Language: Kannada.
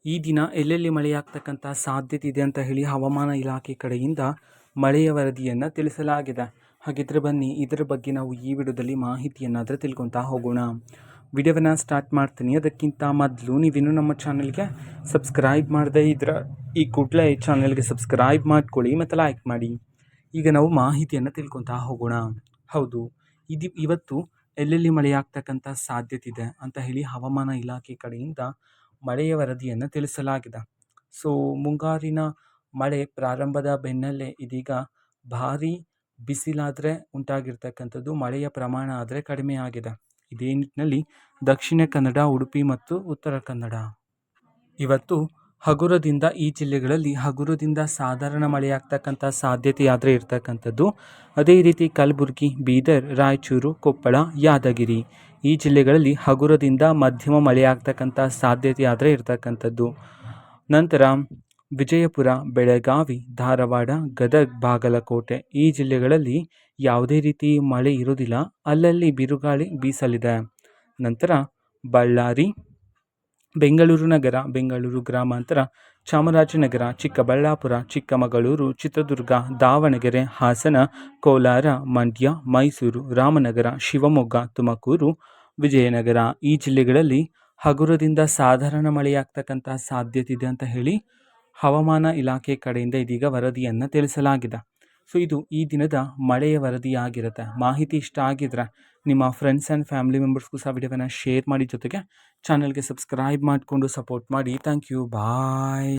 ಈ ದಿನ ಎಲ್ಲೆಲ್ಲಿ ಮಳೆಯಾಗ್ತಕ್ಕಂಥ ಸಾಧ್ಯತೆ ಇದೆ ಅಂತ ಹೇಳಿ ಹವಾಮಾನ ಇಲಾಖೆ ಕಡೆಯಿಂದ ಮಳೆಯ ವರದಿಯನ್ನು ತಿಳಿಸಲಾಗಿದೆ. ಹಾಗಿದ್ರೆ ಬನ್ನಿ ಇದರ ಬಗ್ಗೆ ನಾವು ಈ ವಿಡಿಯೋದಲ್ಲಿ ಮಾಹಿತಿಯನ್ನಾದರೆ ತಿಳ್ಕೊತಾ ಹೋಗೋಣ. ವಿಡಿಯೋವನ್ನು ಸ್ಟಾರ್ಟ್ ಮಾಡ್ತೀನಿ. ಅದಕ್ಕಿಂತ ಮೊದಲು ನೀವಿನ್ನೂ ನಮ್ಮ ಚಾನಲ್ಗೆ ಸಬ್ಸ್ಕ್ರೈಬ್ ಮಾಡದೇ ಇದ್ರೆ ಈ ಕೂಡಲೇ ಚಾನಲ್ಗೆ ಸಬ್ಸ್ಕ್ರೈಬ್ ಮಾಡ್ಕೊಳ್ಳಿ ಮತ್ತು ಲೈಕ್ ಮಾಡಿ. ಈಗ ನಾವು ಮಾಹಿತಿಯನ್ನು ತಿಳ್ಕೊತಾ ಹೋಗೋಣ. ಹೌದು, ಇವತ್ತು ಎಲ್ಲೆಲ್ಲಿ ಮಳೆಯಾಗ್ತಕ್ಕಂಥ ಸಾಧ್ಯತೆ ಇದೆ ಅಂತ ಹೇಳಿ ಹವಾಮಾನ ಇಲಾಖೆ ಕಡೆಯಿಂದ ಮಳೆಯ ವರದಿಯನ್ನು ತಿಳಿಸಲಾಗಿದೆ. ಮುಂಗಾರಿನ ಮಳೆ ಪ್ರಾರಂಭದ ಬೆನ್ನಲ್ಲೇ ಇದೀಗ ಭಾರೀ ಬಿಸಿಲಾದರೆ ಉಂಟಾಗಿರ್ತಕ್ಕಂಥದ್ದು, ಮಳೆಯ ಪ್ರಮಾಣ ಆದರೆ ಕಡಿಮೆ ಆಗಿದೆ. ಇದೇ ನಿಟ್ಟಿನಲ್ಲಿ ದಕ್ಷಿಣ ಕನ್ನಡ, ಉಡುಪಿ ಮತ್ತು ಉತ್ತರ ಕನ್ನಡ ಇವತ್ತು ಹಗುರದಿಂದ ಈ ಜಿಲ್ಲೆಗಳಲ್ಲಿ ಹಗುರದಿಂದ ಸಾಧಾರಣ ಮಳೆಯಾಗ್ತಕ್ಕಂಥ ಸಾಧ್ಯತೆ ಆದರೆ ಇರ್ತಕ್ಕಂಥದ್ದು. ಅದೇ ರೀತಿ ಕಲಬುರಗಿ, ಬೀದರ್, ರಾಯಚೂರು, ಕೊಪ್ಪಳ, ಯಾದಗಿರಿ ಈ ಜಿಲ್ಲೆಗಳಲ್ಲಿ ಹಗುರದಿಂದ ಮಧ್ಯಮ ಮಳೆಯಾಗ್ತಕ್ಕಂಥ ಸಾಧ್ಯತೆ ಆದರೆ ಇರ್ತಕ್ಕಂಥದ್ದು. ನಂತರ ವಿಜಯಪುರ, ಬೆಳಗಾವಿ, ಧಾರವಾಡ, ಗದಗ, ಬಾಗಲಕೋಟೆ ಈ ಜಿಲ್ಲೆಗಳಲ್ಲಿ ಯಾವುದೇ ರೀತಿ ಮಳೆ ಇರೋದಿಲ್ಲ, ಅಲ್ಲಲ್ಲಿ ಬಿರುಗಾಳಿ ಬೀಸಲಿದೆ. ನಂತರ ಬಳ್ಳಾರಿ, ಬೆಂಗಳೂರು ನಗರ, ಬೆಂಗಳೂರು ಗ್ರಾಮಾಂತರ, ಚಾಮರಾಜನಗರ, ಚಿಕ್ಕಬಳ್ಳಾಪುರ, ಚಿಕ್ಕಮಗಳೂರು, ಚಿತ್ರದುರ್ಗ, ದಾವಣಗೆರೆ, ಹಾಸನ, ಕೋಲಾರ, ಮಂಡ್ಯ, ಮೈಸೂರು, ರಾಮನಗರ, ಶಿವಮೊಗ್ಗ, ತುಮಕೂರು, ವಿಜಯನಗರ ಈ ಜಿಲ್ಲೆಗಳಲ್ಲಿ ಹಗುರದಿಂದ ಸಾಧಾರಣ ಮಳೆಯಾಗ್ತಕ್ಕಂಥ ಸಾಧ್ಯತೆ ಇದೆ ಅಂತ ಹೇಳಿ ಹವಾಮಾನ ಇಲಾಖೆ ಕಡೆಯಿಂದ ಇದೀಗ ವರದಿಯನ್ನು ತಿಳಿಸಲಾಗಿದೆ. ಇದು ಈ ದಿನದ ಮಳೆಯ ವರದಿಯಾಗಿರುತ್ತೆ. ಮಾಹಿತಿ ಇಷ್ಟ ಆಗಿದ್ರೆ ನಿಮ್ಮ ಫ್ರೆಂಡ್ಸ್ ಆ್ಯಂಡ್ ಫ್ಯಾಮಿಲಿ ಮೆಂಬರ್ಸ್ಗೂ ಸಹ ವಿಡಿಯೋವನ್ನು ಶೇರ್ ಮಾಡಿ, ಜೊತೆಗೆ ಚಾನಲ್ಗೆ ಸಬ್ಸ್ಕ್ರೈಬ್ ಮಾಡಿಕೊಂಡು ಸಪೋರ್ಟ್ ಮಾಡಿ. Thank you, bye.